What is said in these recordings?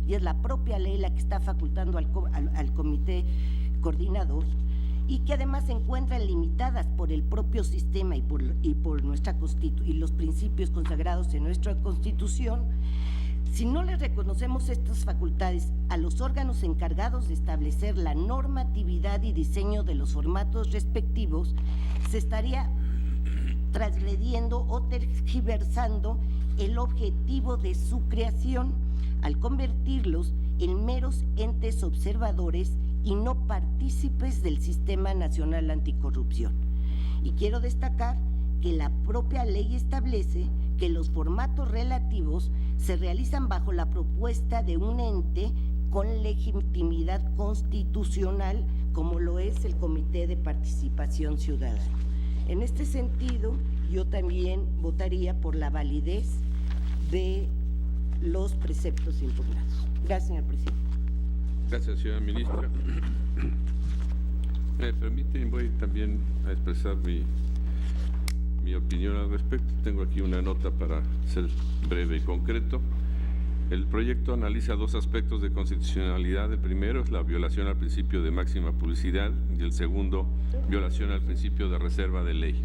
y es la propia ley la que está facultando al comité coordinador, y que además se encuentran limitadas por el propio sistema y por nuestra y los principios consagrados en nuestra Constitución. Si no le reconocemos estas facultades a los órganos encargados de establecer la normatividad y diseño de los formatos respectivos, se estaría transgrediendo o tergiversando el objetivo de su creación al convertirlos en meros entes observadores y no partícipes del Sistema Nacional Anticorrupción. Y quiero destacar que la propia ley establece que los formatos relativos se realizan bajo la propuesta de un ente con legitimidad constitucional, como lo es el Comité de Participación Ciudadana. En este sentido, yo también votaría por la validez de los preceptos impugnados. Gracias, señor presidente. Gracias, señora ministra. Me permiten, voy también a expresar mi opinión al respecto. Tengo aquí una nota para ser breve y concreto. El proyecto analiza dos aspectos de constitucionalidad. El primero es la violación al principio de máxima publicidad y el segundo, violación al principio de reserva de ley.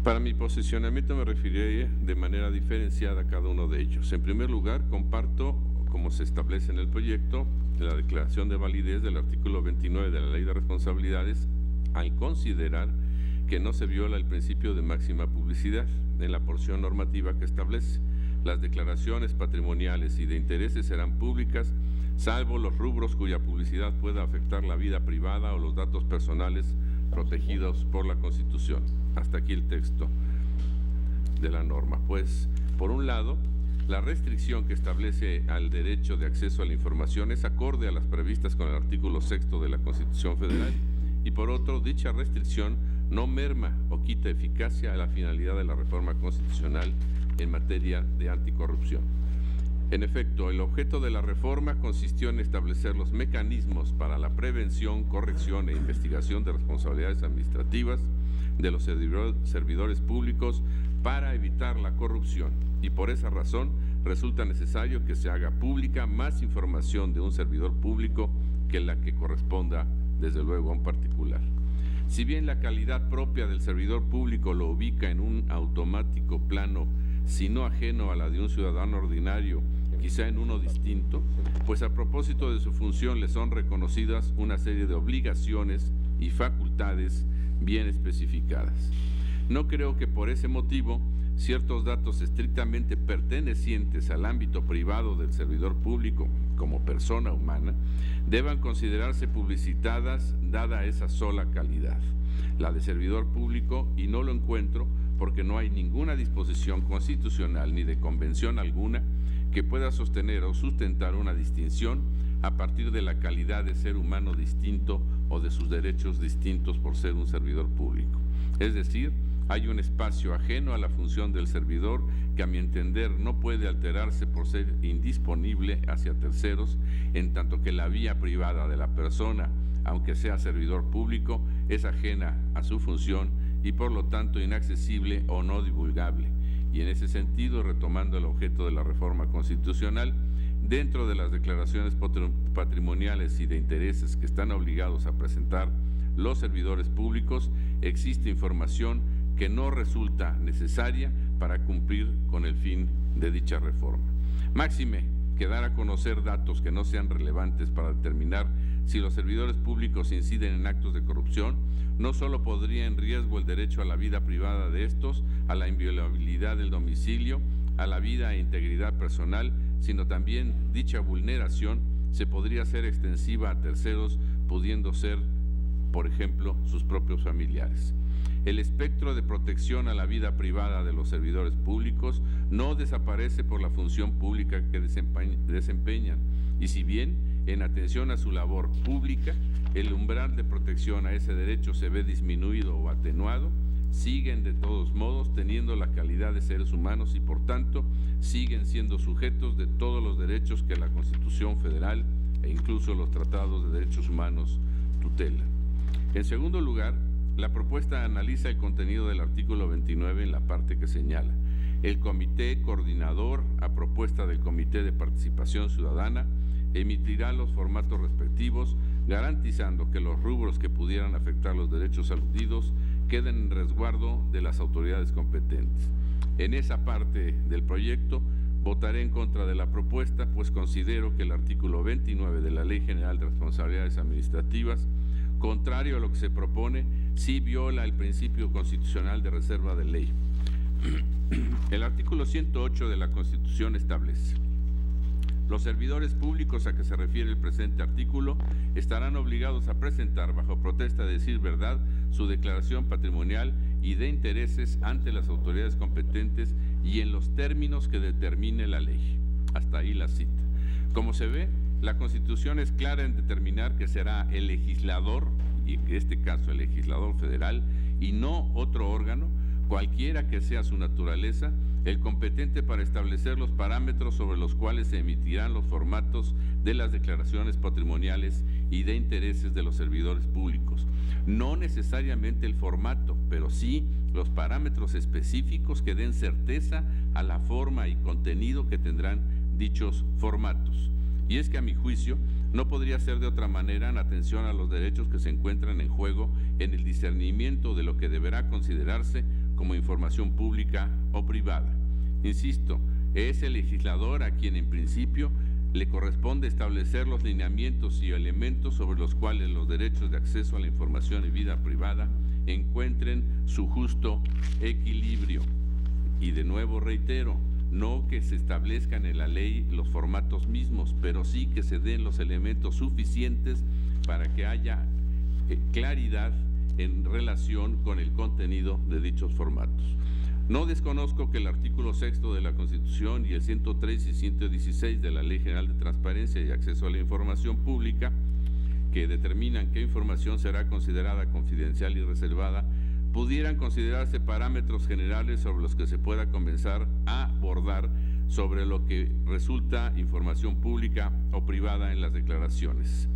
Para mi posicionamiento me referiré de manera diferenciada a cada uno de ellos. En primer lugar, comparto, como se establece en el proyecto, la declaración de validez del artículo 29 de la Ley de Responsabilidades al considerar que no se viola el principio de máxima publicidad en la porción normativa que establece. Las declaraciones patrimoniales y de intereses serán públicas, salvo los rubros cuya publicidad pueda afectar la vida privada o los datos personales protegidos por la Constitución. Hasta aquí el texto de la norma. Pues, por un lado, la restricción que establece al derecho de acceso a la información es acorde a las previstas con el artículo 6º de la Constitución Federal y, por otro, dicha restricción no merma o quita eficacia a la finalidad de la reforma constitucional en materia de anticorrupción. En efecto, el objeto de la reforma consistió en establecer los mecanismos para la prevención, corrección e investigación de responsabilidades administrativas de los servidores públicos para evitar la corrupción, y por esa razón resulta necesario que se haga pública más información de un servidor público que la que corresponda, desde luego, a un particular. Si bien la calidad propia del servidor público lo ubica en un automático plano, si no ajeno a la de un ciudadano ordinario, quizá en uno distinto, pues a propósito de su función le son reconocidas una serie de obligaciones y facultades bien especificadas. No creo que por ese motivo ciertos datos estrictamente pertenecientes al ámbito privado del servidor público como persona humana deban considerarse publicitadas dada esa sola calidad, la de servidor público, y no lo encuentro porque no hay ninguna disposición constitucional ni de convención alguna que pueda sostener o sustentar una distinción a partir de la calidad de ser humano distinto o de sus derechos distintos por ser un servidor público. Es decir, hay un espacio ajeno a la función del servidor que, a mi entender, no puede alterarse por ser indisponible hacia terceros, en tanto que la vía privada de la persona, aunque sea servidor público, es ajena a su función y por lo tanto inaccesible o no divulgable. Y en ese sentido, retomando el objeto de la reforma constitucional, dentro de las declaraciones patrimoniales y de intereses que están obligados a presentar los servidores públicos, existe información que no resulta necesaria para cumplir con el fin de dicha reforma. Máxime, que dar a conocer datos que no sean relevantes para determinar si los servidores públicos inciden en actos de corrupción, no solo pondría en riesgo el derecho a la vida privada de estos, a la inviolabilidad del domicilio, a la vida e integridad personal, sino también dicha vulneración se podría hacer extensiva a terceros, pudiendo ser, por ejemplo, sus propios familiares. El espectro de protección a la vida privada de los servidores públicos no desaparece por la función pública que desempeñan, y si bien, en atención a su labor pública, el umbral de protección a ese derecho se ve disminuido o atenuado, siguen de todos modos teniendo la calidad de seres humanos y por tanto siguen siendo sujetos de todos los derechos que la Constitución Federal e incluso los tratados de derechos humanos tutelan. En segundo lugar, la propuesta analiza el contenido del artículo 29 en la parte que señala: El Comité Coordinador, a propuesta del Comité de Participación Ciudadana, emitirá los formatos respectivos, garantizando que los rubros que pudieran afectar los derechos aludidos queden en resguardo de las autoridades competentes. En esa parte del proyecto votaré en contra de la propuesta, pues considero que el artículo 29 de la Ley General de Responsabilidades Administrativas, contrario a lo que se propone, sí viola el principio constitucional de reserva de ley. El artículo 108 de la Constitución establece: los servidores públicos a que se refiere el presente artículo estarán obligados a presentar, bajo protesta de decir verdad, su declaración patrimonial y de intereses ante las autoridades competentes y en los términos que determine la ley. Hasta ahí la cita. Como se ve, la Constitución es clara en determinar que será el legislador, y en este caso el legislador federal, y no otro órgano, cualquiera que sea su naturaleza, el competente para establecer los parámetros sobre los cuales se emitirán los formatos de las declaraciones patrimoniales y de intereses de los servidores públicos. No necesariamente el formato, pero sí los parámetros específicos que den certeza a la forma y contenido que tendrán dichos formatos. Y es que, a mi juicio, no podría ser de otra manera en atención a los derechos que se encuentran en juego en el discernimiento de lo que deberá considerarse como información pública o privada. Insisto, es el legislador a quien en principio le corresponde establecer los lineamientos y elementos sobre los cuales los derechos de acceso a la información y vida privada encuentren su justo equilibrio. Y de nuevo reitero, no que se establezcan en la ley los formatos mismos, pero sí que se den los elementos suficientes para que haya claridad en relación con el contenido de dichos formatos. No desconozco que el artículo 6 de la Constitución y el 103 y 116 de la Ley General de Transparencia y Acceso a la Información Pública, que determinan qué información será considerada confidencial y reservada, pudieran considerarse parámetros generales sobre los que se pueda comenzar a abordar sobre lo que resulta información pública o privada en las declaraciones.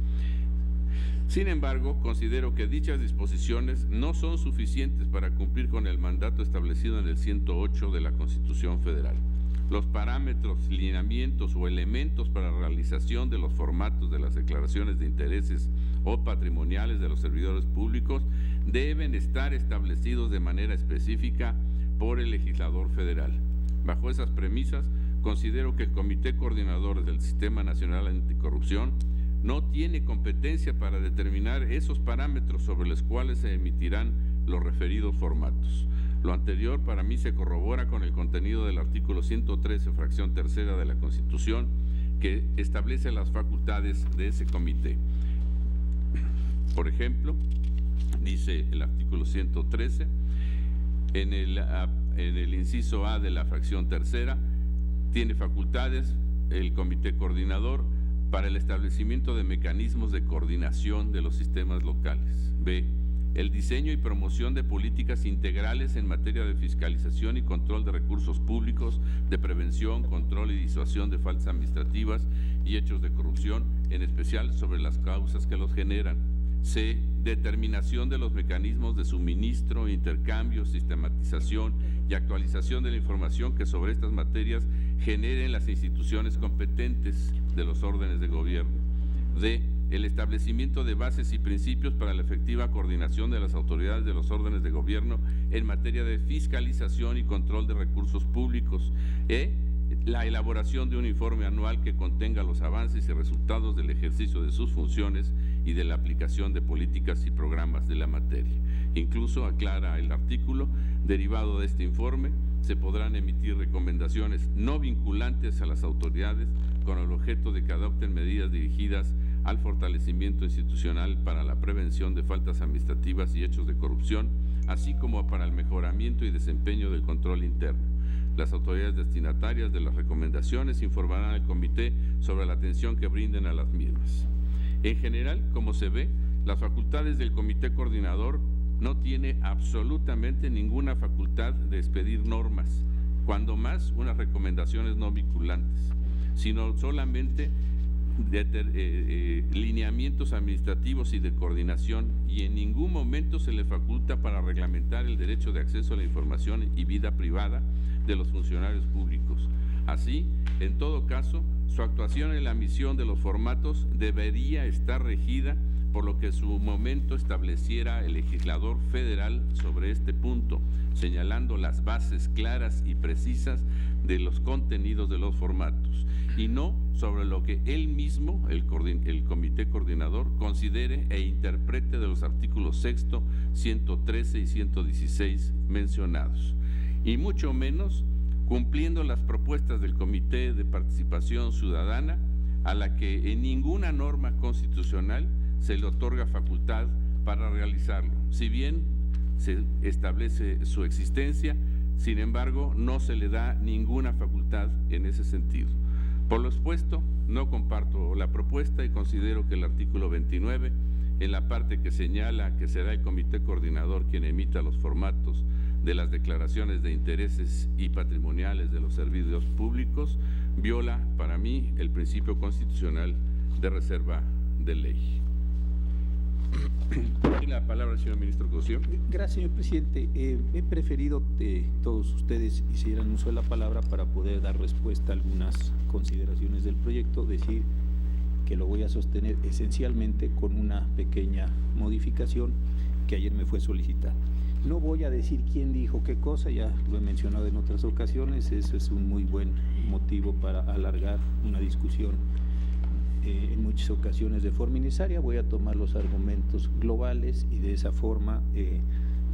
Sin embargo, considero que dichas disposiciones no son suficientes para cumplir con el mandato establecido en el 108 de la Constitución Federal. Los parámetros, lineamientos o elementos para la realización de los formatos de las declaraciones de intereses o patrimoniales de los servidores públicos deben estar establecidos de manera específica por el legislador federal. Bajo esas premisas, considero que el Comité Coordinador del Sistema Nacional Anticorrupción no tiene competencia para determinar esos parámetros sobre los cuales se emitirán los referidos formatos. Lo anterior para mí se corrobora con el contenido del artículo 113, fracción tercera de la Constitución, que establece las facultades de ese comité. Por ejemplo, dice el artículo 113, en el inciso A de la fracción tercera, tiene facultades el Comité Coordinador para el establecimiento de mecanismos de coordinación de los sistemas locales. B, el diseño y promoción de políticas integrales en materia de fiscalización y control de recursos públicos, de prevención, control y disuasión de faltas administrativas y hechos de corrupción, en especial sobre las causas que los generan. C, determinación de los mecanismos de suministro, intercambio, sistematización y actualización de la información que sobre estas materias generen las instituciones competentes de los órdenes de gobierno. D, el establecimiento de bases y principios para la efectiva coordinación de las autoridades de los órdenes de gobierno en materia de fiscalización y control de recursos públicos. E, la elaboración de un informe anual que contenga los avances y resultados del ejercicio de sus funciones y de la aplicación de políticas y programas de la materia. Incluso, aclara el artículo, derivado de este informe, se podrán emitir recomendaciones no vinculantes a las autoridades con el objeto de que adopten medidas dirigidas al fortalecimiento institucional para la prevención de faltas administrativas y hechos de corrupción, así como para el mejoramiento y desempeño del control interno. Las autoridades destinatarias de las recomendaciones informarán al comité sobre la atención que brinden a las mismas. En general, como se ve, las facultades del Comité Coordinador no tiene absolutamente ninguna facultad de expedir normas, cuando más unas recomendaciones no vinculantes, sino solamente lineamientos administrativos y de coordinación, y en ningún momento se le faculta para reglamentar el derecho de acceso a la información y vida privada de los funcionarios públicos. Así, en todo caso, su actuación en la emisión de los formatos debería estar regida por lo que en su momento estableciera el legislador federal sobre este punto, señalando las bases claras y precisas de los contenidos de los formatos, y no sobre lo que él mismo, el comité coordinador, considere e interprete de los artículos 6º, 113 y 116 mencionados, y mucho menos cumpliendo las propuestas del Comité de Participación Ciudadana, a la que en ninguna norma constitucional se le otorga facultad para realizarlo. Si bien se establece su existencia, sin embargo, no se le da ninguna facultad en ese sentido. Por lo expuesto, no comparto la propuesta y considero que el artículo 29, en la parte que señala que será el Comité Coordinador quien emita los formatos de las declaraciones de intereses y patrimoniales de los servicios públicos, viola para mí el principio constitucional de reserva de ley. Tiene la palabra el señor ministro Cosío. Gracias, señor presidente. He preferido que todos ustedes hicieran uso de la palabra para poder dar respuesta a algunas consideraciones del proyecto, decir que lo voy a sostener esencialmente con una pequeña modificación que ayer me fue solicitada. No voy a decir quién dijo qué cosa, ya lo he mencionado en otras ocasiones, eso es un muy buen motivo para alargar una discusión en muchas ocasiones de forma innecesaria. Voy a tomar los argumentos globales y de esa forma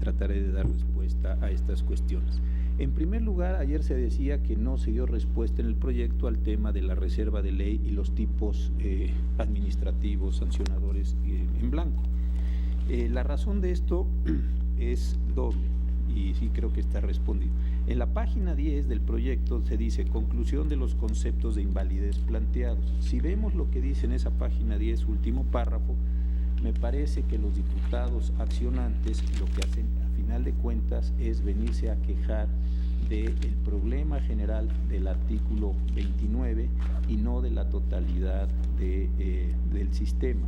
trataré de dar respuesta a estas cuestiones. En primer lugar, ayer se decía que no se dio respuesta en el proyecto al tema de la reserva de ley y los tipos administrativos sancionadores en blanco. La razón de esto es doble y sí creo que está respondido. En la página 10 del proyecto se dice conclusión de los conceptos de invalidez planteados. Si vemos lo que dice en esa página 10, último párrafo, me parece que los diputados accionantes lo que hacen a final de cuentas es venirse a quejar del problema general del artículo 29 y no de la totalidad del sistema.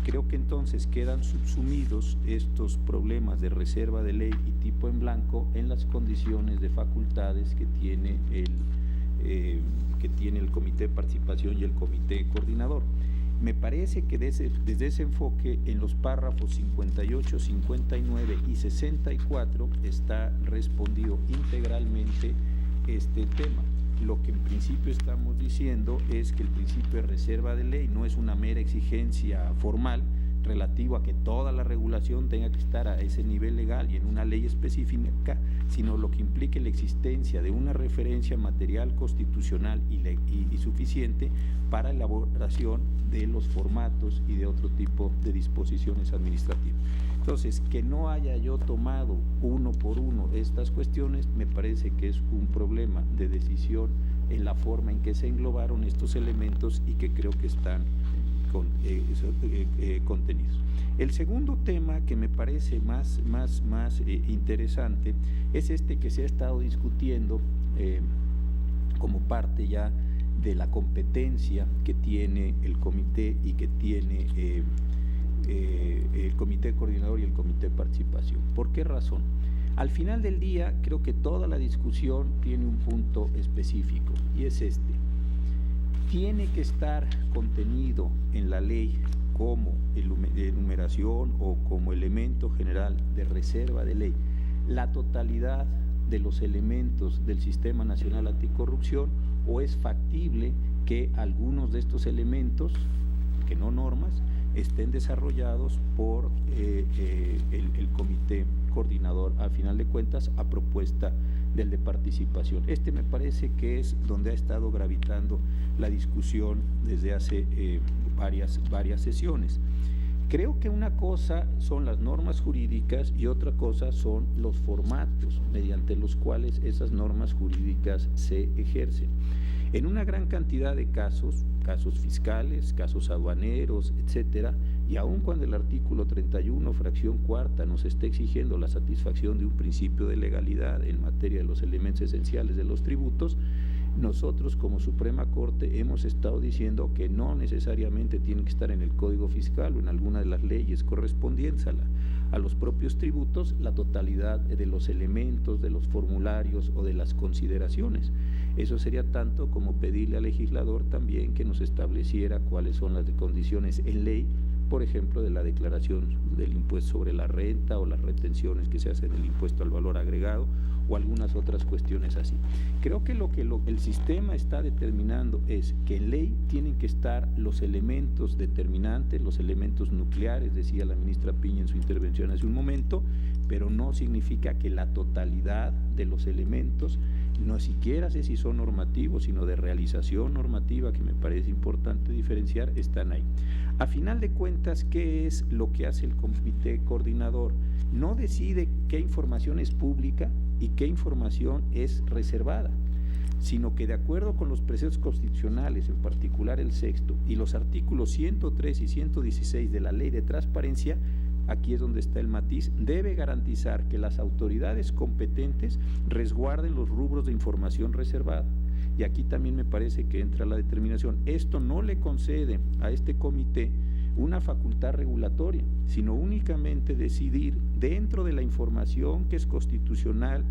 Creo que entonces quedan subsumidos estos problemas de reserva de ley y tipo en blanco en las condiciones de facultades que tiene el Comité de Participación y el Comité Coordinador. Me parece que desde ese enfoque, en los párrafos 58, 59 y 64 está respondido integralmente este tema. Lo que en principio estamos diciendo es que el principio de reserva de ley no es una mera exigencia formal relativo a que toda la regulación tenga que estar a ese nivel legal y en una ley específica, sino lo que implique la existencia de una referencia material constitucional y suficiente para elaboración de los formatos y de otro tipo de disposiciones administrativas. Entonces, que no haya yo tomado uno por uno estas cuestiones, me parece que es un problema de decisión en la forma en que se englobaron estos elementos y que creo que están contenidos. El segundo tema que me parece más interesante es este que se ha estado discutiendo como parte ya de la competencia que tiene el comité y que tiene el Comité Coordinador y el Comité de Participación. ¿Por qué razón? Al final del día, creo que toda la discusión tiene un punto específico y es este. Tiene que estar contenido en la ley como enumeración o como elemento general de reserva de ley la totalidad de los elementos del Sistema Nacional Anticorrupción, o es factible que algunos de estos elementos, que no normas, estén desarrollados por el Comité Coordinador, a final de cuentas, a propuesta del de Participación. Este me parece que es donde ha estado gravitando la discusión desde hace varias sesiones. Creo que una cosa son las normas jurídicas y otra cosa son los formatos mediante los cuales esas normas jurídicas se ejercen. En una gran cantidad de casos fiscales, casos aduaneros, etcétera, y aun cuando el artículo 31, fracción cuarta, nos está exigiendo la satisfacción de un principio de legalidad en materia de los elementos esenciales de los tributos, Nosotros como Suprema Corte hemos estado diciendo que no necesariamente tienen que estar en el Código Fiscal o en alguna de las leyes correspondientes a los propios tributos la totalidad de los elementos, de los formularios o de las consideraciones. Eso sería tanto como pedirle al legislador también que nos estableciera cuáles son las condiciones en ley, por ejemplo, de la declaración del impuesto sobre la renta o las retenciones que se hacen del impuesto al valor agregado o algunas otras cuestiones así. Creo que el sistema está determinando es que en ley tienen que estar los elementos determinantes, los elementos nucleares, decía la ministra Piña en su intervención hace un momento, pero no significa que la totalidad de los elementos, no siquiera sé si son normativos, sino de realización normativa, que me parece importante diferenciar, están ahí. A final de cuentas, ¿qué es lo que hace el comité coordinador? No decide qué información es pública y qué información es reservada, sino que de acuerdo con los preceptos constitucionales, en particular el sexto, y los artículos 103 y 116 de la Ley de Transparencia, aquí es donde está el matiz, debe garantizar que las autoridades competentes resguarden los rubros de información reservada. Y aquí también me parece que entra la determinación. Esto no le concede a este comité una facultad regulatoria, sino únicamente decidir dentro de la información que es constitucional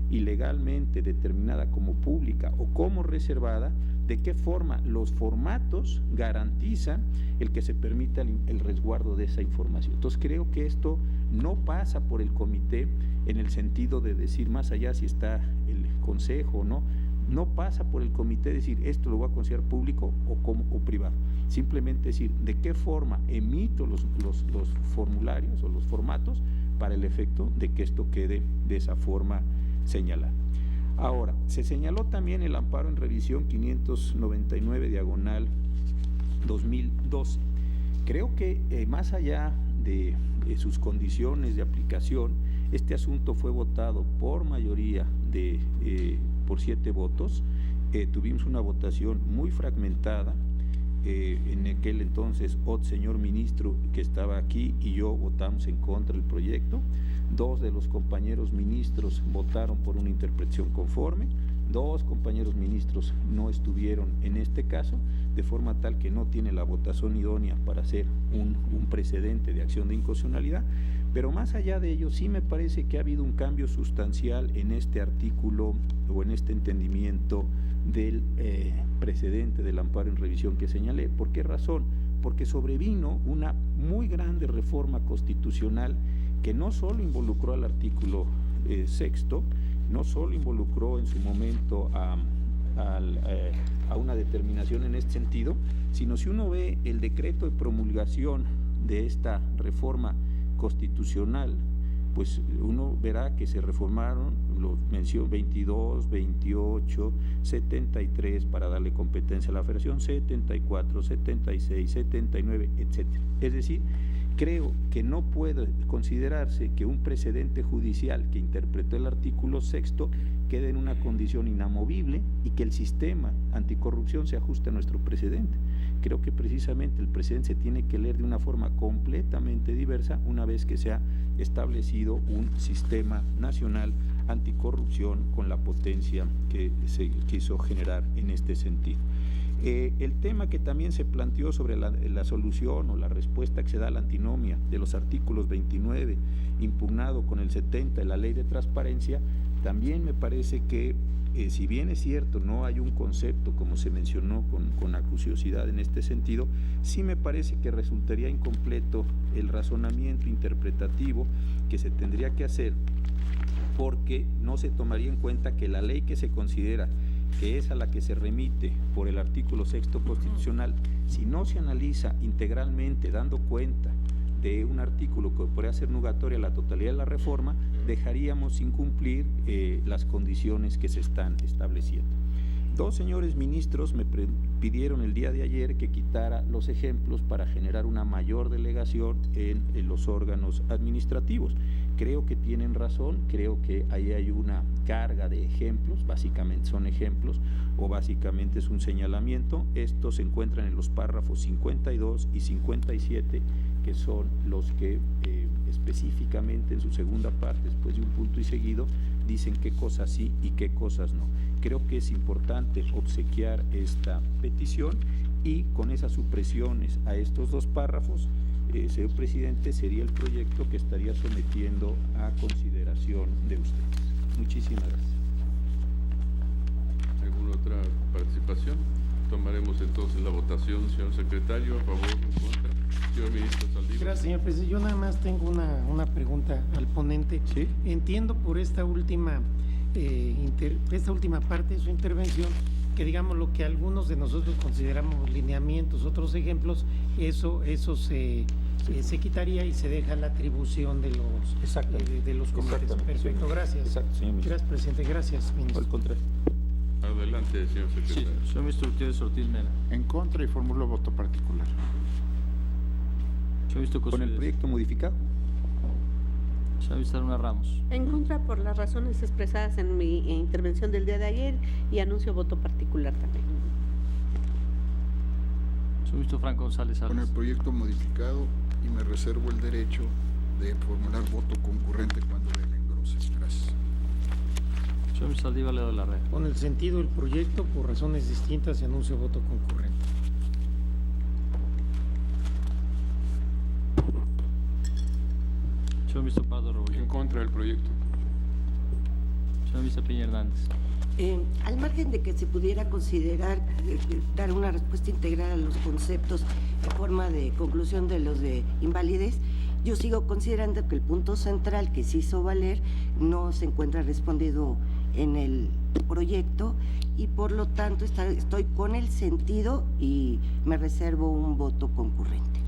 y legalmente determinada como pública o como reservada, de qué forma los formatos garantizan el que se permita el resguardo de esa información. Entonces creo que esto no pasa por el comité en el sentido de decir más allá si está el consejo o no pasa por el comité decir esto lo voy a considerar público o privado, simplemente decir de qué forma emito los formularios o los formatos para el efecto de que esto quede de esa forma señalada. Ahora, se señaló también el amparo en revisión 599/2012. Creo que más allá de sus condiciones de aplicación, este asunto fue votado por mayoría por 7 votos. Tuvimos una votación muy fragmentada. En aquel entonces, señor ministro que estaba aquí y yo votamos en contra del proyecto. 2 de los compañeros ministros votaron por una interpretación conforme, 2 compañeros ministros no estuvieron en este caso, de forma tal que no tiene la votación idónea para hacer un precedente de acción de inconstitucionalidad. Pero más allá de ello, sí me parece que ha habido un cambio sustancial en este artículo o en este entendimiento del precedente del amparo en revisión que señalé. ¿Por qué razón? Porque sobrevino una muy grande reforma constitucional que no solo involucró al artículo sexto, no solo involucró en su momento a una determinación en este sentido, sino si uno ve el decreto de promulgación de esta reforma constitucional, pues uno verá que se reformaron los 22, 28, 73 para darle competencia a la Federación, 74, 76, 79, etcétera. Es decir, creo que no puede considerarse que un precedente judicial que interpretó el artículo sexto quede en una condición inamovible y que el sistema anticorrupción se ajuste a nuestro precedente. Creo que precisamente el precedente se tiene que leer de una forma completamente diversa una vez que se ha establecido un sistema nacional anticorrupción con la potencia que se quiso generar en este sentido. El tema que también se planteó sobre la solución o la respuesta que se da a la antinomia de los artículos 29 impugnado con el 70 de la Ley de Transparencia, también me parece que si bien es cierto no hay un concepto como se mencionó con acuciosidad en este sentido, sí me parece que resultaría incompleto el razonamiento interpretativo que se tendría que hacer, porque no se tomaría en cuenta que la ley que se considera que es a la que se remite por el artículo sexto constitucional, si no se analiza integralmente dando cuenta de un artículo que podría ser nugatoria a la totalidad de la reforma, dejaríamos sin cumplir las condiciones que se están estableciendo. 2 señores ministros me pidieron el día de ayer que quitara los ejemplos para generar una mayor delegación en los órganos administrativos. Creo que tienen razón, creo que ahí hay una carga de ejemplos, básicamente son ejemplos o básicamente es un señalamiento. Estos se encuentran en los párrafos 52 y 57, que son los que específicamente en su segunda parte, después de un punto y seguido, dicen qué cosas sí y qué cosas no. Creo que es importante obsequiar esta petición y con esas supresiones a estos dos párrafos, señor presidente, sería el proyecto que estaría sometiendo a consideración de ustedes. Muchísimas gracias. ¿Alguna otra participación? Tomaremos entonces la votación, señor secretario, a favor o en contra. Señor ministro Saldívar. Gracias, señor presidente. Yo nada más tengo una pregunta al ponente. ¿Sí? Entiendo por esta última parte de su intervención que, digamos, lo que algunos de nosotros consideramos lineamientos, otros ejemplos, eso se quitaría y se deja la atribución de los comités. Perfecto, gracias. Exacto, señor ministro. Gracias, presidente. Gracias, ministro. Al contrario. Adelante, señor Sí, secretario. señor ministro Gutiérrez Ortiz Mena. En contra y formulo voto particular. Señor ministro Con el Cosío. proyecto modificado. Señor ministro Luna Ramos. En contra por las razones expresadas en mi intervención del día de ayer y anuncio voto particular también. Señor ministro Franco González Con el Salas. proyecto modificado y me reservo el derecho de formular voto concurrente cuando dé el engrose. Gracias. Señor ministro Saldívar Ledo de la Rea. Con el sentido del proyecto, por razones distintas, se anuncia voto concurrente. Señor ministro Pardo Rebolledo. En contra del proyecto. Señor ministro Piña Hernández. Al margen de que se pudiera considerar dar una respuesta integral a los conceptos en forma de conclusión de los de invalidez, yo sigo considerando que el punto central que se hizo valer no se encuentra respondido en el proyecto y por lo tanto estoy con el sentido y me reservo un voto concurrente.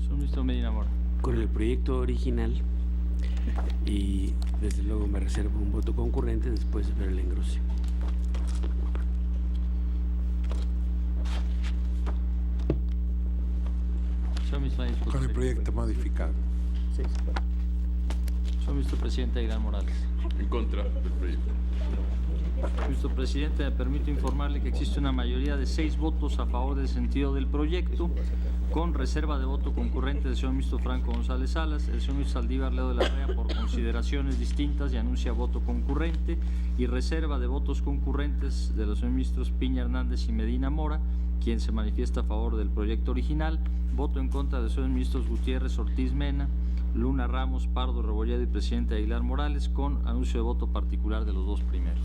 Señor ministro Medina Mora. Con el proyecto original y desde luego me reservo un voto concurrente después de ver el engrose. Señor ministro Lainez Con el Potisek. proyecto modificado. Sí, claro. Señor ministro presidente Aguilar Morales. En contra del proyecto. Señor ministro presidente, me permito informarle que existe una mayoría de 6 votos a favor del sentido del proyecto, con reserva de voto concurrente del señor ministro Franco González Salas, el señor ministro Saldívar Ledo de la Rea por consideraciones distintas y anuncia voto concurrente, y reserva de votos concurrentes de los señores ministros Piña Hernández y Medina Mora, quien se manifiesta a favor del proyecto original. Voto en contra de los señores ministros Gutiérrez Ortiz Mena, Luna Ramos, Pardo Rebolledo y presidente Aguilar Morales, con anuncio de voto particular de los dos primeros.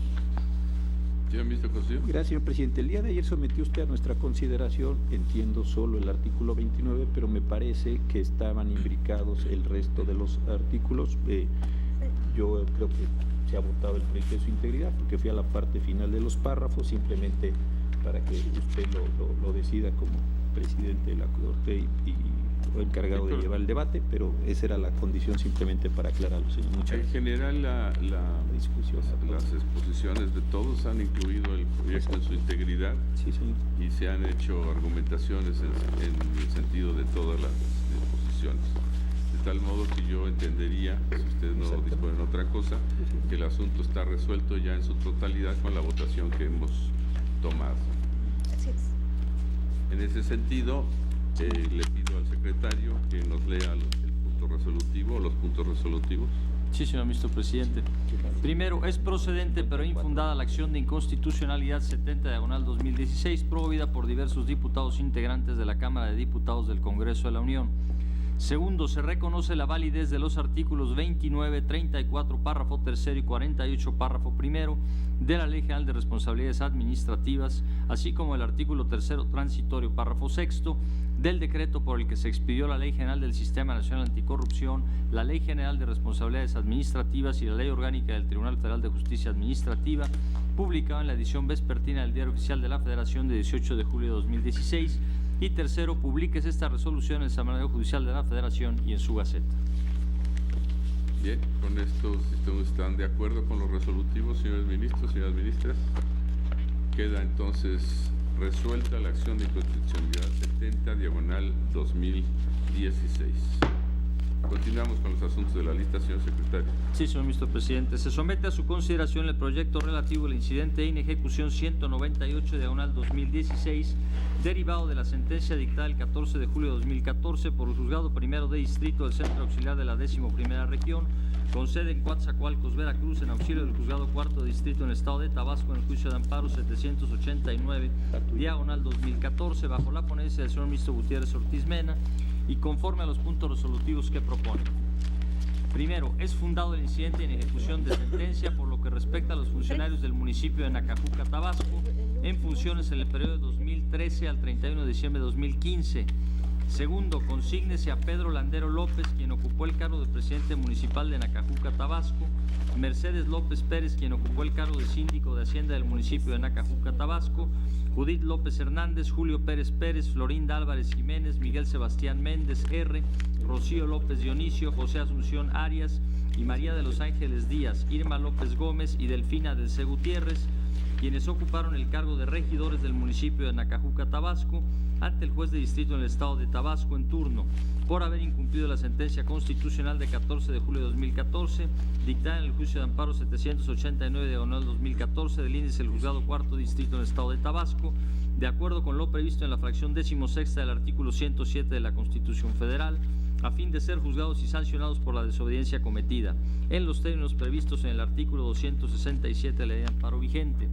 Señor ministro Cosío. Gracias, señor presidente. El día de ayer sometió usted a nuestra consideración, entiendo solo el artículo 29, pero me parece que estaban imbricados el resto de los artículos. Yo creo que se ha votado el proyecto en su integridad, porque fui a la parte final de los párrafos, simplemente para que usted lo decida como presidente de la Corte y encargado de llevar el debate, pero esa era la condición simplemente para aclararlo, señor. Muchas En gracias. general, la discusión. las exposiciones de todos han incluido el proyecto en su integridad Sí, señor. y se han hecho argumentaciones en el sentido de todas las disposiciones. De tal modo que yo entendería, si ustedes no Exacto. disponen otra cosa, que el asunto está resuelto ya en su totalidad con la votación que hemos tomado. Así es. En ese sentido, le pido al secretario que nos lea el punto resolutivo o los puntos resolutivos. Sí, señor ministro presidente. Primero, es procedente pero infundada la acción de inconstitucionalidad 70/2016 promovida por diversos diputados integrantes de la Cámara de Diputados del Congreso de la Unión. Segundo, se reconoce la validez de los artículos 29, 34, párrafo tercero y 48, párrafo primero de la Ley General de Responsabilidades Administrativas, así como el artículo tercero transitorio, párrafo sexto, del decreto por el que se expidió la Ley General del Sistema Nacional Anticorrupción, la Ley General de Responsabilidades Administrativas y la Ley Orgánica del Tribunal Federal de Justicia Administrativa, publicado en la edición vespertina del Diario Oficial de la Federación de 18 de julio de 2016, y tercero, publiques esta resolución en el Semanario Judicial de la Federación y en su Gaceta. Bien, con esto, si ustedes están de acuerdo con los resolutivos, señores ministros, señoras ministras, queda entonces resuelta la acción de inconstitucionalidad 70/2016. Continuamos con los asuntos de la lista, señor secretario. Sí, señor ministro presidente. Se somete a su consideración el proyecto relativo al incidente de inejecución 198/2016, derivado de la sentencia dictada el 14 de julio de 2014 por el Juzgado Primero de Distrito del Centro Auxiliar de la 11ª Región, con sede en Coatzacoalcos, Veracruz, en auxilio del Juzgado Cuarto de Distrito en el Estado de Tabasco, en el juicio de amparo 789/2014, bajo la ponencia del señor ministro Gutiérrez Ortiz Mena, y conforme a los puntos resolutivos que propone. Primero, es fundado el incidente en ejecución de sentencia por lo que respecta a los funcionarios del municipio de Nacajuca, Tabasco, en funciones en el periodo de 2013 al 31 de diciembre de 2015. Segundo, consígnese a Pedro Landero López, quien ocupó el cargo de presidente municipal de Nacajuca, Tabasco, Mercedes López Pérez, quien ocupó el cargo de síndico de Hacienda del municipio de Nacajuca, Tabasco, Judith López Hernández, Julio Pérez Pérez, Florinda Álvarez Jiménez, Miguel Sebastián Méndez R., Rocío López Dionisio, José Asunción Arias y María de los Ángeles Díaz, Irma López Gómez y Delfina del C. Gutiérrez, quienes ocuparon el cargo de regidores del municipio de Nacajuca, Tabasco, ante el juez de distrito en el estado de Tabasco en turno, por haber incumplido la sentencia constitucional de 14 de julio de 2014, dictada en el juicio de amparo 789/2014 del índice del juzgado cuarto distrito en el estado de Tabasco, de acuerdo con lo previsto en la fracción 16ª del artículo 107 de la Constitución Federal, a fin de ser juzgados y sancionados por la desobediencia cometida, en los términos previstos en el artículo 267 de la ley de amparo vigente.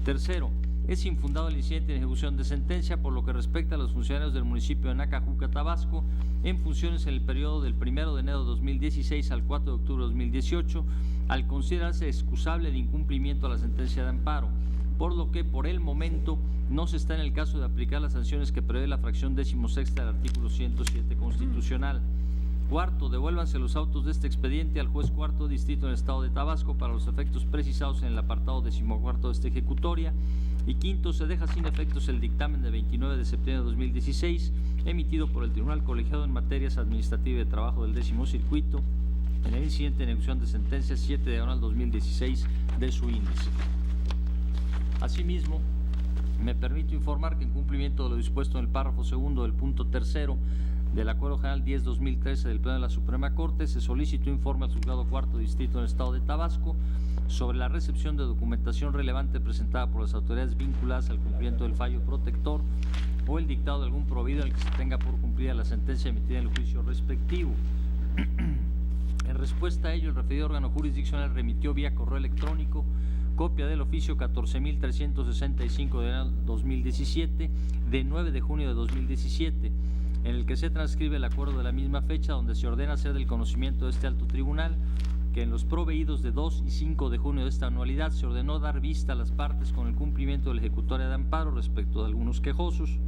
Tercero, es infundado el incidente de ejecución de sentencia por lo que respecta a los funcionarios del municipio de Nacajuca, Tabasco, en funciones en el periodo del 1 de enero de 2016 al 4 de octubre de 2018, al considerarse excusable el incumplimiento a la sentencia de amparo, por lo que por el momento no se está en el caso de aplicar las sanciones que prevé la fracción 16ª del artículo 107 constitucional. Cuarto, devuélvanse los autos de este expediente al juez cuarto distrito en el estado de Tabasco para los efectos precisados en el apartado 14º de esta ejecutoria. Y quinto, se deja sin efectos el dictamen de 29 de septiembre de 2016 emitido por el Tribunal Colegiado en Materias Administrativas y de Trabajo del 10º Circuito en el incidente de ejecución de sentencia 7/2016 de su índice. Asimismo, me permito informar que en cumplimiento de lo dispuesto en el párrafo segundo del punto tercero del Acuerdo General 10/2013 del Pleno de la Suprema Corte, se solicitó informe al Juzgado Cuarto Distrito en el Estado de Tabasco sobre la recepción de documentación relevante presentada por las autoridades vinculadas al cumplimiento del fallo protector o el dictado de algún proveído en el que se tenga por cumplida la sentencia emitida en el juicio respectivo. En respuesta a ello, el referido órgano jurisdiccional remitió vía correo electrónico copia del oficio 14.365 de 2017 de 9 de junio de 2017, en el que se transcribe el acuerdo de la misma fecha, donde se ordena hacer del conocimiento de este alto tribunal que en los proveídos de 2 y 5 de junio de esta anualidad se ordenó dar vista a las partes con el cumplimiento de la ejecutoria de amparo respecto de algunos quejosos,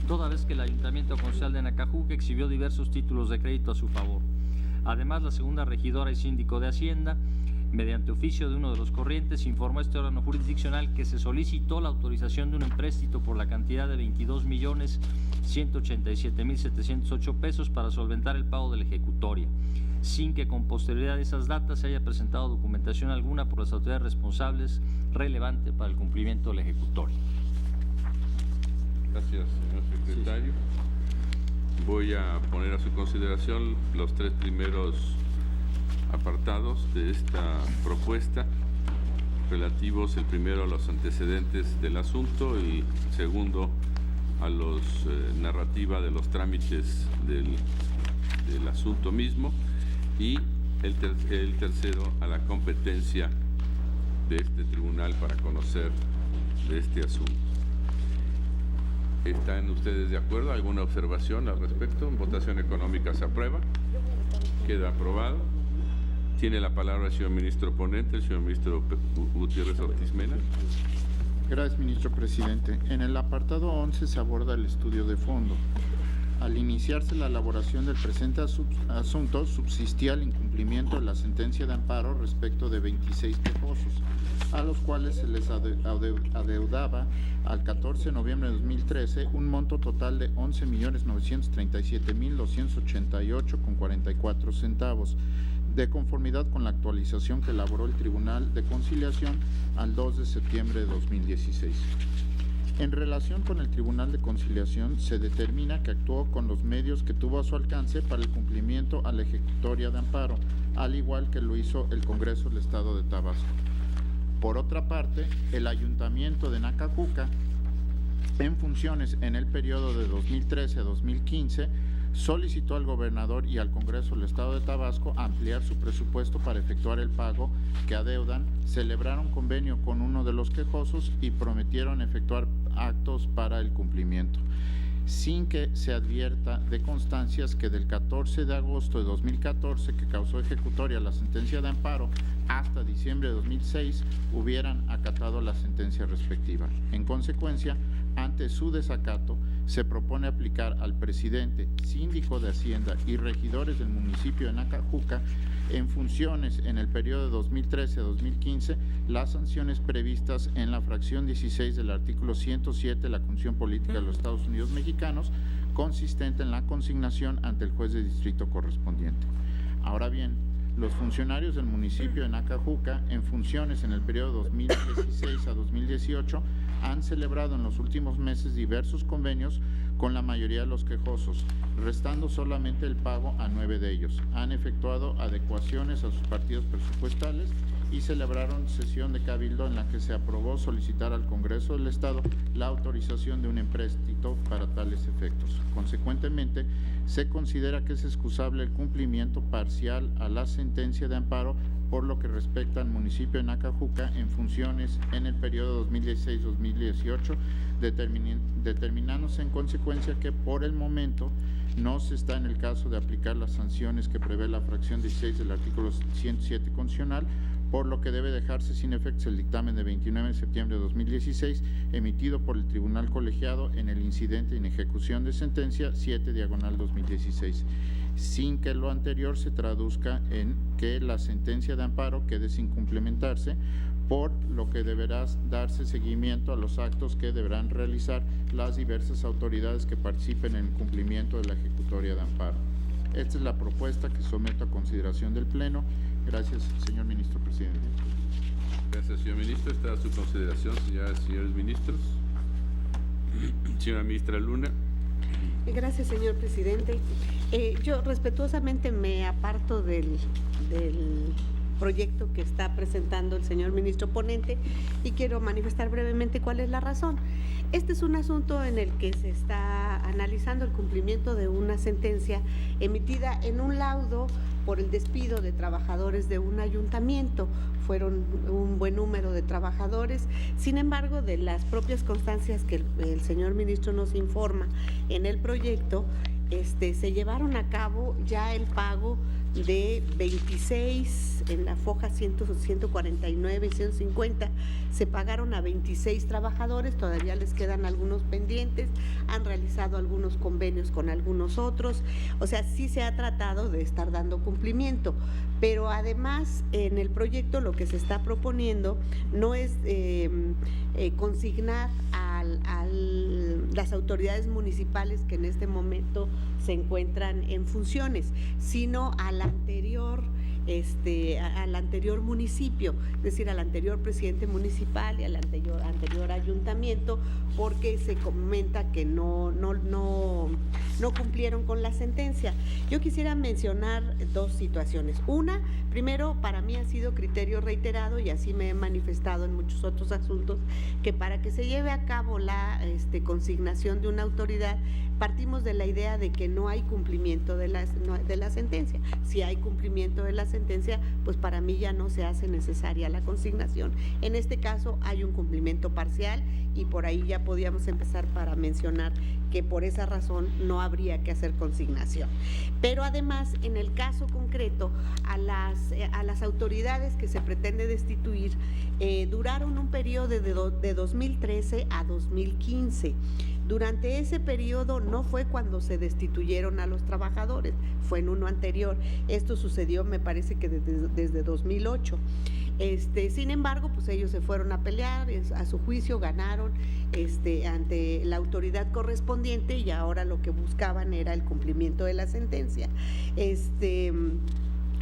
toda vez que el Ayuntamiento Concejal de Nacajuca exhibió diversos títulos de crédito a su favor. Además, la segunda regidora y síndico de Hacienda, mediante oficio de uno de los corrientes, informó a este órgano jurisdiccional que se solicitó la autorización de un empréstito por la cantidad de 22.187.708 pesos para solventar el pago de la ejecutoria, sin que con posterioridad a esas datas se haya presentado documentación alguna por las autoridades responsables relevante para el cumplimiento de la ejecutoria. Gracias, señor secretario. Voy a poner a su consideración los 3 primeros apartados de esta propuesta, relativos el primero a los antecedentes del asunto y segundo a los narrativa de los trámites del asunto mismo, y el tercero a la competencia de este tribunal para conocer de este asunto. ¿Están ustedes de acuerdo? ¿Alguna observación al respecto? En votación económica se aprueba. Queda aprobado. Tiene la palabra el señor ministro ponente, el señor ministro Gutiérrez Ortiz Mena. Gracias, ministro presidente. En el apartado 11 se aborda el estudio de fondo. Al iniciarse la elaboración del presente asunto, subsistía el incumplimiento de la sentencia de amparo respecto de 26 quejosos, a los cuales se les adeudaba al 14 de noviembre de 2013 un monto total de 11.937.288,44 centavos, de conformidad con la actualización que elaboró el Tribunal de Conciliación al 2 de septiembre de 2016. En relación con el Tribunal de Conciliación, se determina que actuó con los medios que tuvo a su alcance para el cumplimiento a la ejecutoria de amparo, al igual que lo hizo el Congreso del Estado de Tabasco. Por otra parte, el Ayuntamiento de Nacajuca, en funciones en el periodo de 2013 a 2015, solicitó al gobernador y al Congreso del Estado de Tabasco ampliar su presupuesto para efectuar el pago que adeudan, celebraron convenio con uno de los quejosos y prometieron efectuar actos para el cumplimiento, sin que se advierta de constancias que del 14 de agosto de 2014, que causó ejecutoria la sentencia de amparo, hasta diciembre de 2006 hubieran acatado la sentencia respectiva. En consecuencia, ante su desacato, se propone aplicar al presidente, síndico de Hacienda y regidores del municipio de Nacajuca, en funciones en el periodo de 2013 a 2015, las sanciones previstas en la fracción 16 del artículo 107 de la Constitución Política de los Estados Unidos Mexicanos, consistente en la consignación ante el juez de distrito correspondiente. Ahora bien, los funcionarios del municipio de Nacajuca, en funciones en el periodo 2016 a 2018, han celebrado en los últimos meses diversos convenios con la mayoría de los quejosos, restando solamente el pago a 9 de ellos. Han efectuado adecuaciones a sus partidas presupuestales y celebraron sesión de cabildo en la que se aprobó solicitar al Congreso del Estado la autorización de un empréstito para tales efectos. Consecuentemente, se considera que es excusable el cumplimiento parcial a la sentencia de amparo por lo que respecta al municipio de Nacajuca en funciones en el periodo 2016-2018, determinándose en consecuencia que por el momento no se está en el caso de aplicar las sanciones que prevé la fracción 16 del artículo 107 constitucional, por lo que debe dejarse sin efectos el dictamen de 29 de septiembre de 2016 emitido por el Tribunal Colegiado en el incidente en ejecución de sentencia 7/2016, sin que lo anterior se traduzca en que la sentencia de amparo quede sin cumplimentarse, por lo que deberá darse seguimiento a los actos que deberán realizar las diversas autoridades que participen en el cumplimiento de la ejecutoria de amparo. Esta es la propuesta que someto a consideración del Pleno. Gracias, señor Ministro Presidente. Gracias, señor Ministro. Está a su consideración, señoras y señores ministros. Señora Ministra Luna. Gracias, señor presidente. Yo respetuosamente me aparto del proyecto que está presentando el señor ministro ponente y quiero manifestar brevemente cuál es la razón. Este es un asunto en el que se está analizando el cumplimiento de una sentencia emitida en un laudo por el despido de trabajadores de un ayuntamiento. Fueron un buen número de trabajadores. Sin embargo, de las propias constancias que el señor ministro nos informa en el proyecto, se llevaron a cabo ya el pago de 26, en la foja 149 y 150, se pagaron a 26 trabajadores, todavía les quedan algunos pendientes, han realizado algunos convenios con algunos otros, o sea, sí se ha tratado de estar dando cumplimiento, pero además en el proyecto lo que se está proponiendo no es consignar a las autoridades municipales que en este momento se encuentran en funciones, sino al anterior municipio, es decir, al anterior presidente municipal y al anterior ayuntamiento, porque se comenta que no cumplieron con la sentencia. Yo quisiera mencionar dos situaciones. Una, primero, para mí ha sido criterio reiterado y así me he manifestado en muchos otros asuntos, que para que se lleve a cabo la consignación de una autoridad, partimos de la idea de que no hay cumplimiento de la sentencia. Si hay cumplimiento de la sentencia, pues para mí ya no se hace necesaria la consignación. En este caso hay un cumplimiento parcial y por ahí ya podíamos empezar para mencionar que por esa razón no habría que hacer consignación. Pero además, en el caso concreto, a las autoridades que se pretende destituir, duraron un periodo de 2013 a 2015. Durante ese periodo no fue cuando se destituyeron a los trabajadores, fue en uno anterior. Esto sucedió, me parece que desde 2008. Sin embargo, pues ellos se fueron a pelear, a su juicio ganaron ante la autoridad correspondiente y ahora lo que buscaban era el cumplimiento de la sentencia.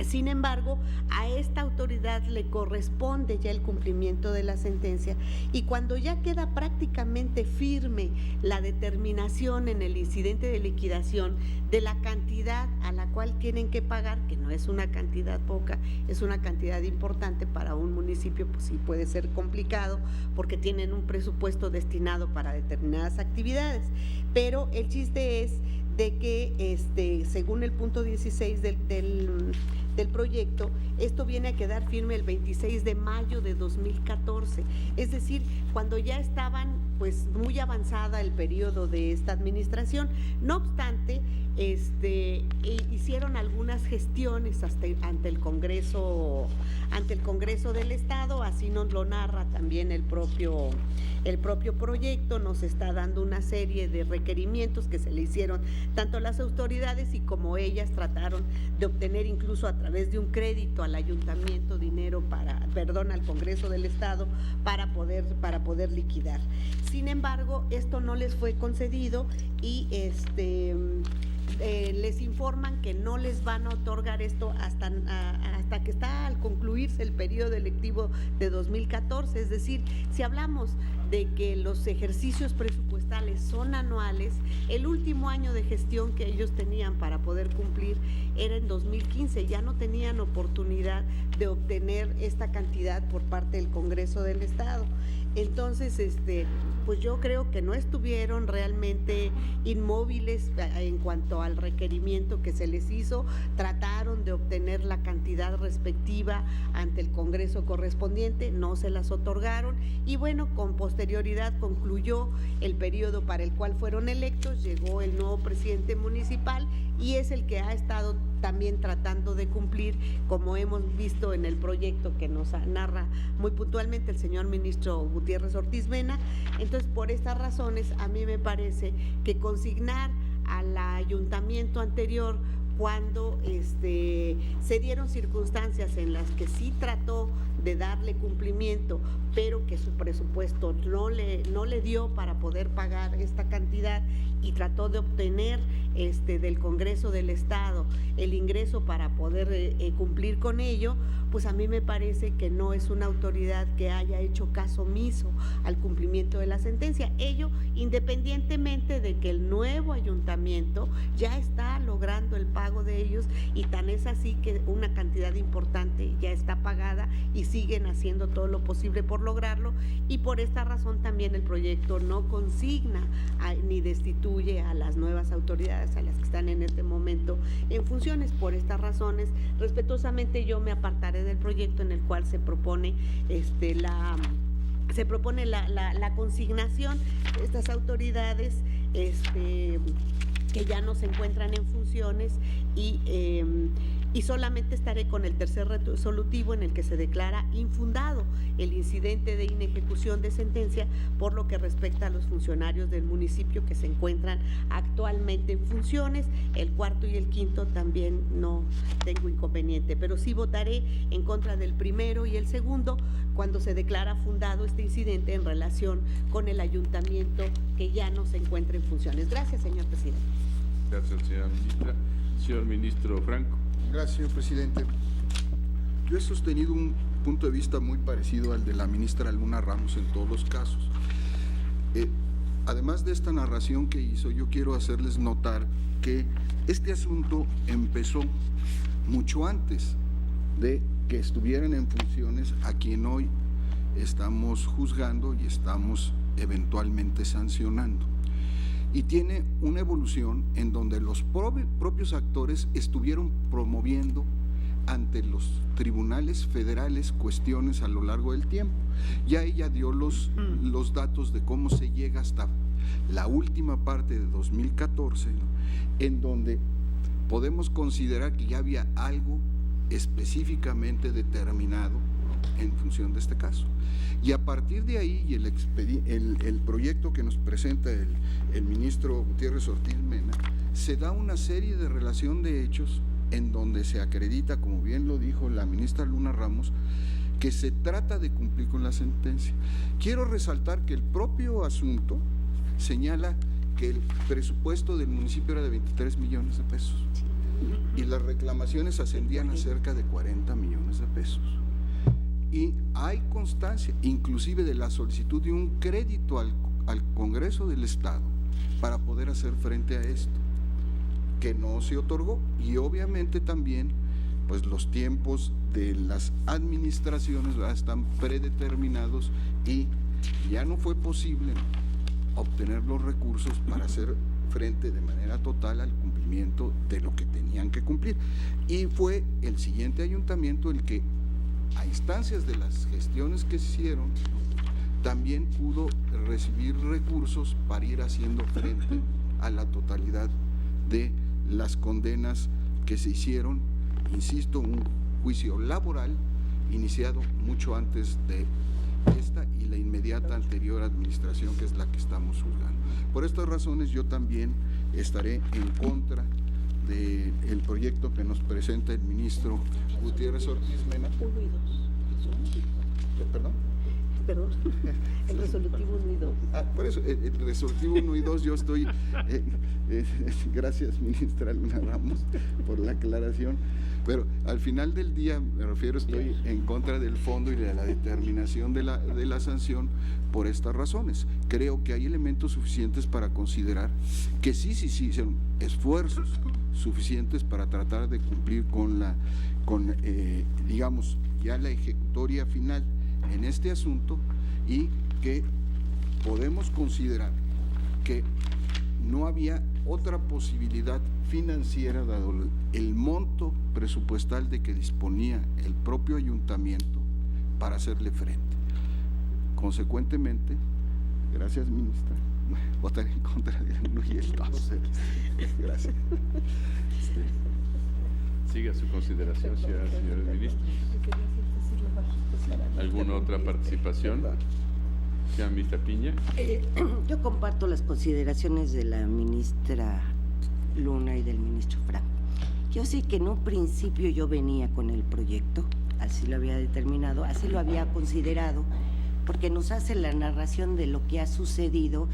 Sin embargo, a esta autoridad le corresponde ya el cumplimiento de la sentencia, y cuando ya queda prácticamente firme la determinación en el incidente de liquidación de la cantidad a la cual tienen que pagar, que no es una cantidad poca, es una cantidad importante para un municipio, pues sí puede ser complicado porque tienen un presupuesto destinado para determinadas actividades, pero el chiste es de que según el punto 16 del proyecto, esto viene a quedar firme el 26 de mayo de 2014, es decir, cuando ya estaban pues muy avanzada el periodo de esta administración. No obstante, hicieron algunas gestiones ante el Congreso del Estado, así nos lo narra también el propio proyecto. Nos está dando una serie de requerimientos que se le hicieron tanto a las autoridades y como ellas trataron de obtener incluso a través de un crédito al ayuntamiento dinero al Congreso del Estado para poder liquidar. Sin embargo, esto no les fue concedido y les informan que no les van a otorgar esto hasta que está al concluirse el periodo electivo de 2014, es decir, si hablamos de que los ejercicios presupuestales son anuales, el último año de gestión que ellos tenían para poder cumplir era en 2015, ya no tenían oportunidad de obtener esta cantidad por parte del Congreso del Estado. Entonces, pues yo creo que no estuvieron realmente inmóviles en cuanto al requerimiento que se les hizo, trataron de obtener la cantidad respectiva ante el Congreso correspondiente, no se las otorgaron y bueno, con posterioridad concluyó el periodo para el cual fueron electos, llegó el nuevo presidente municipal y es el que ha estado también tratando de cumplir, como hemos visto en el proyecto que nos narra muy puntualmente el señor ministro Gutiérrez Ortiz Mena. Entonces, por estas razones, a mí me parece que consignar al ayuntamiento anterior, cuando se dieron circunstancias en las que sí trató de darle cumplimiento, pero que su presupuesto no le dio para poder pagar esta cantidad y trató de obtener del Congreso del Estado el ingreso para poder cumplir con ello, pues a mí me parece que no es una autoridad que haya hecho caso omiso al cumplimiento de la sentencia. Ello independientemente de que el nuevo ayuntamiento ya está logrando el pago de ellos y tan es así que una cantidad importante ya está pagada y siguen haciendo todo lo posible por lograrlo, y por esta razón también el proyecto no consigna ni destituye a las nuevas autoridades a las que están en este momento en funciones. Por estas razones, respetuosamente yo me apartaré del proyecto en el cual se propone la consignación de estas autoridades que ya no se encuentran en funciones y solamente estaré con el tercer resolutivo en el que se declara infundado el incidente de inejecución de sentencia por lo que respecta a los funcionarios del municipio que se encuentran actualmente en funciones. El cuarto y el quinto también no tengo inconveniente, pero sí votaré en contra del primero y el segundo cuando se declara fundado este incidente en relación con el ayuntamiento que ya no se encuentra en funciones. Gracias, señor presidente. Gracias, señora ministra. Señor ministro Franco. Gracias, señor presidente. Yo he sostenido un punto de vista muy parecido al de la ministra Luna Ramos en todos los casos. Además de esta narración que hizo, yo quiero hacerles notar que este asunto empezó mucho antes de que estuvieran en funciones a quien hoy estamos juzgando y estamos eventualmente sancionando. Y tiene una evolución en donde los propios actores estuvieron promoviendo ante los tribunales federales cuestiones a lo largo del tiempo. Ya ella dio los datos de cómo se llega hasta la última parte de 2014, ¿no?, en donde podemos considerar que ya había algo específicamente determinado en función de este caso. Y a partir de ahí, y el proyecto que nos presenta el ministro Gutiérrez Ortiz Mena, se da una serie de relación de hechos en donde se acredita, como bien lo dijo la ministra Luna Ramos, que se trata de cumplir con la sentencia. Quiero resaltar que el propio asunto señala que el presupuesto del municipio era de 23 millones de pesos. y las reclamaciones ascendían a cerca de 40 millones de pesos. Y hay constancia, inclusive de la solicitud de un crédito al Congreso del Estado para poder hacer frente a esto, que no se otorgó. Y obviamente también, pues los tiempos de las administraciones, ¿verdad?, están predeterminados y ya no fue posible obtener los recursos para hacer frente de manera total al cumplimiento de lo que tenían que cumplir. Y fue el siguiente ayuntamiento el que, a instancias de las gestiones que se hicieron, también pudo recibir recursos para ir haciendo frente a la totalidad de las condenas que se hicieron. Insisto, un juicio laboral iniciado mucho antes de esta y la inmediata anterior administración, que es la que estamos juzgando. Por estas razones yo también estaré en contra del proyecto que nos presenta el ministro Gutiérrez Ortiz Mena. ¿Perdón? Perdón, el resolutivo 1 y 2. Por eso, el resolutivo 1 y 2 yo estoy, gracias ministra Luna Ramos por la aclaración, pero al final del día, me refiero, estoy en contra del fondo y de la determinación de la sanción por estas razones. Creo que hay elementos suficientes para considerar que sí hicieron esfuerzos suficientes para tratar de cumplir con digamos, ya la ejecutoria final en este asunto, y que podemos considerar que no había otra posibilidad financiera dado el monto presupuestal de que disponía el propio ayuntamiento para hacerle frente. Consecuentemente, gracias ministra, votaré en contra del 1 y el 2. Gracias. Siga su consideración, señores ministros. ¿Alguna otra participación? Señora ministra Piña. Yo comparto las consideraciones de la ministra Luna y del ministro Franco. Yo sé que en un principio yo venía con el proyecto, así lo había determinado, así lo había considerado, porque nos hace la narración de lo que ha sucedido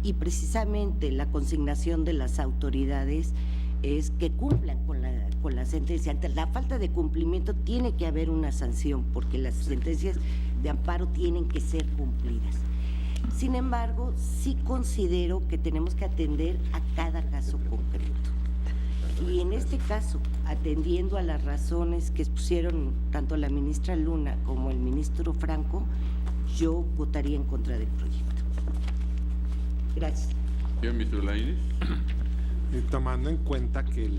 y precisamente la consignación de las autoridades es que cumplan con la sentencia. Ante la falta de cumplimiento tiene que haber una sanción, porque las sentencias de amparo tienen que ser cumplidas. Sin embargo, sí considero que tenemos que atender a cada caso concreto. Y en este caso, atendiendo a las razones que expusieron tanto la ministra Luna como el ministro Franco, yo votaría en contra del proyecto. Gracias. Señor ministro Lainez. Tomando en cuenta que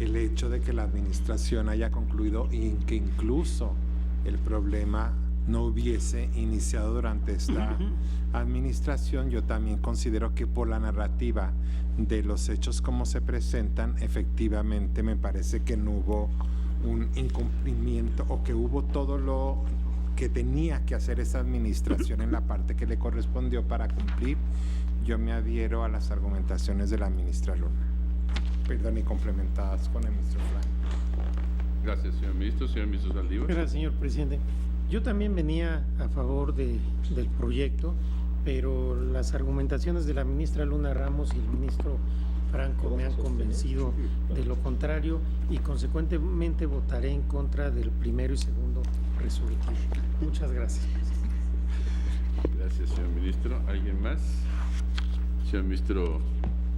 el hecho de que la administración haya concluido y que incluso el problema no hubiese iniciado durante esta administración, yo también considero que por la narrativa de los hechos como se presentan, efectivamente me parece que no hubo un incumplimiento, o que hubo todo lo que tenía que hacer esa administración en la parte que le correspondió para cumplir. Yo me adhiero a las argumentaciones de la ministra Luna, perdón, y complementadas con el ministro Franco. Gracias, señor ministro. Señor ministro Saldívar. Gracias, señor presidente. Yo también venía a favor del proyecto, pero las argumentaciones de la ministra Luna Ramos y el ministro Franco me han convencido de lo contrario, y consecuentemente votaré en contra del primero y segundo resolutivo. Muchas gracias. Gracias, señor ministro. ¿Alguien más? Señor ministro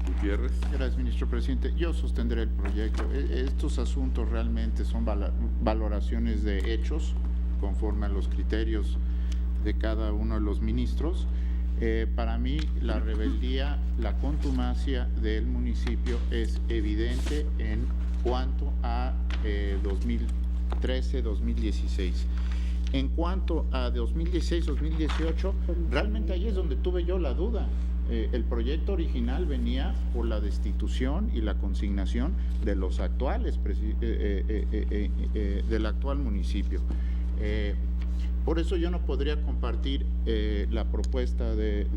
Gutiérrez. Gracias, ministro presidente. Yo sostendré el proyecto. Estos asuntos realmente son valoraciones de hechos conforme a los criterios de cada uno de los ministros. Para mí, la rebeldía, la contumacia del municipio es evidente en cuanto a 2013-2016. En cuanto a 2016-2018, realmente ahí es donde tuve yo la duda. El proyecto original venía por la destitución y la consignación de los actuales, del actual municipio. Por eso yo no podría compartir la propuesta que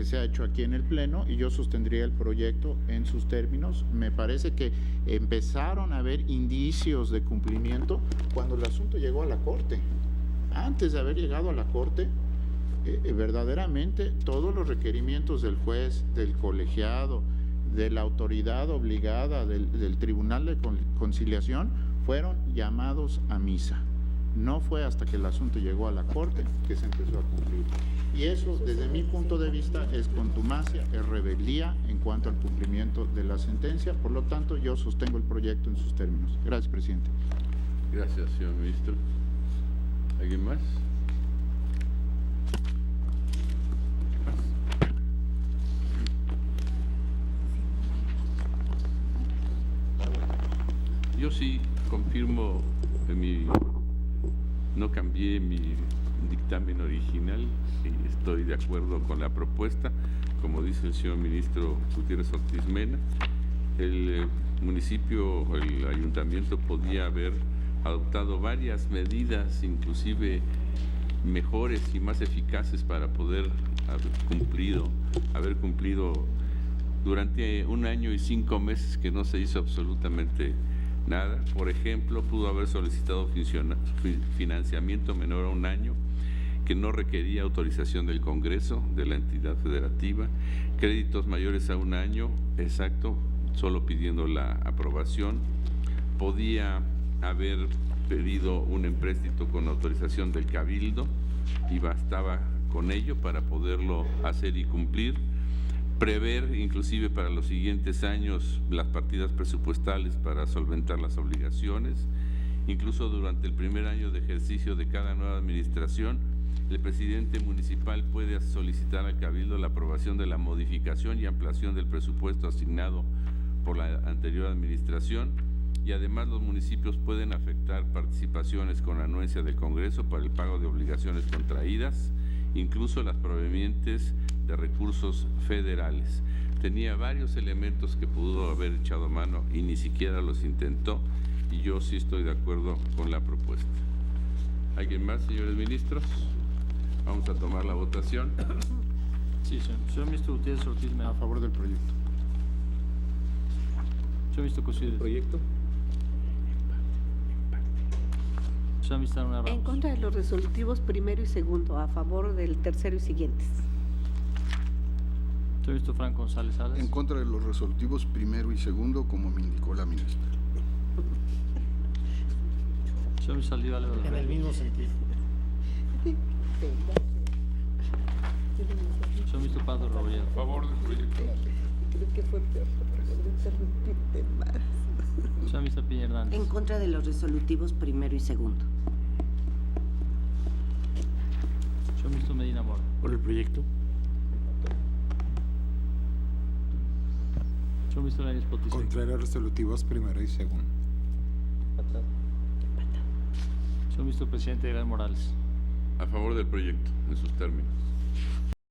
se ha hecho aquí en el Pleno, y yo sostendría el proyecto en sus términos. Me parece que empezaron a haber indicios de cumplimiento cuando el asunto llegó a la Corte. Antes de haber llegado a la Corte, verdaderamente todos los requerimientos del juez, del colegiado, de la autoridad obligada del Tribunal de Conciliación fueron llamados a misa. No fue hasta que el asunto llegó a la Corte que se empezó a cumplir. Y eso, desde mi punto de vista, es contumacia, es rebeldía en cuanto al cumplimiento de la sentencia. Por lo tanto, yo sostengo el proyecto en sus términos. Gracias, presidente. Gracias, señor ministro. ¿Alguien más? Yo sí confirmo no cambié mi dictamen original y estoy de acuerdo con la propuesta. Como dice el señor ministro Gutiérrez Ortiz Mena, el municipio, el ayuntamiento podía haber adoptado varias medidas, inclusive mejores y más eficaces para poder haber cumplido durante 1 año y 5 meses que no se hizo absolutamente nada. Por ejemplo, pudo haber solicitado financiamiento menor a 1 año que no requería autorización del Congreso, de la entidad federativa, créditos mayores a 1 año, exacto, solo pidiendo la aprobación. Podía haber pedido un empréstito con autorización del Cabildo y bastaba con ello para poderlo hacer y cumplir. Prever inclusive para los siguientes años las partidas presupuestales para solventar las obligaciones. Incluso durante el primer año de ejercicio de cada nueva administración, el presidente municipal puede solicitar al Cabildo la aprobación de la modificación y ampliación del presupuesto asignado por la anterior administración, y además los municipios pueden afectar participaciones con anuencia del Congreso para el pago de obligaciones contraídas, incluso las provenientes de recursos federales. Tenía varios elementos que pudo haber echado mano y ni siquiera los intentó, y yo sí estoy de acuerdo con la propuesta. ¿Alguien más, señores ministros? Vamos a tomar la votación. Sí, señor ministro Gutiérrez Ortiz Mena. A favor del proyecto. Señor ministro Cosío. ¿Proyecto? Señor ministro Ana Ramos. En contra de los resolutivos primero y segundo, a favor del tercero y siguientes. Señor ministro Franco González Salas. En contra de los resolutivos primero y segundo, como me indicó la ministra. Señor ministro Saldívar Álvarez. En el mismo sentido. Señor ministro Pardo Robledo. A favor del proyecto. Creo que fue peor, porque se repite más. Señor ministro Piña Hernández. En contra de los resolutivos primero y segundo. Señor ministro Medina Mora. Por el proyecto. Señor ministro Lainez Potisek. Contrario a resolutivos primero y segundo. Señor ministro presidente Edgar Morales. A favor del proyecto, en sus términos.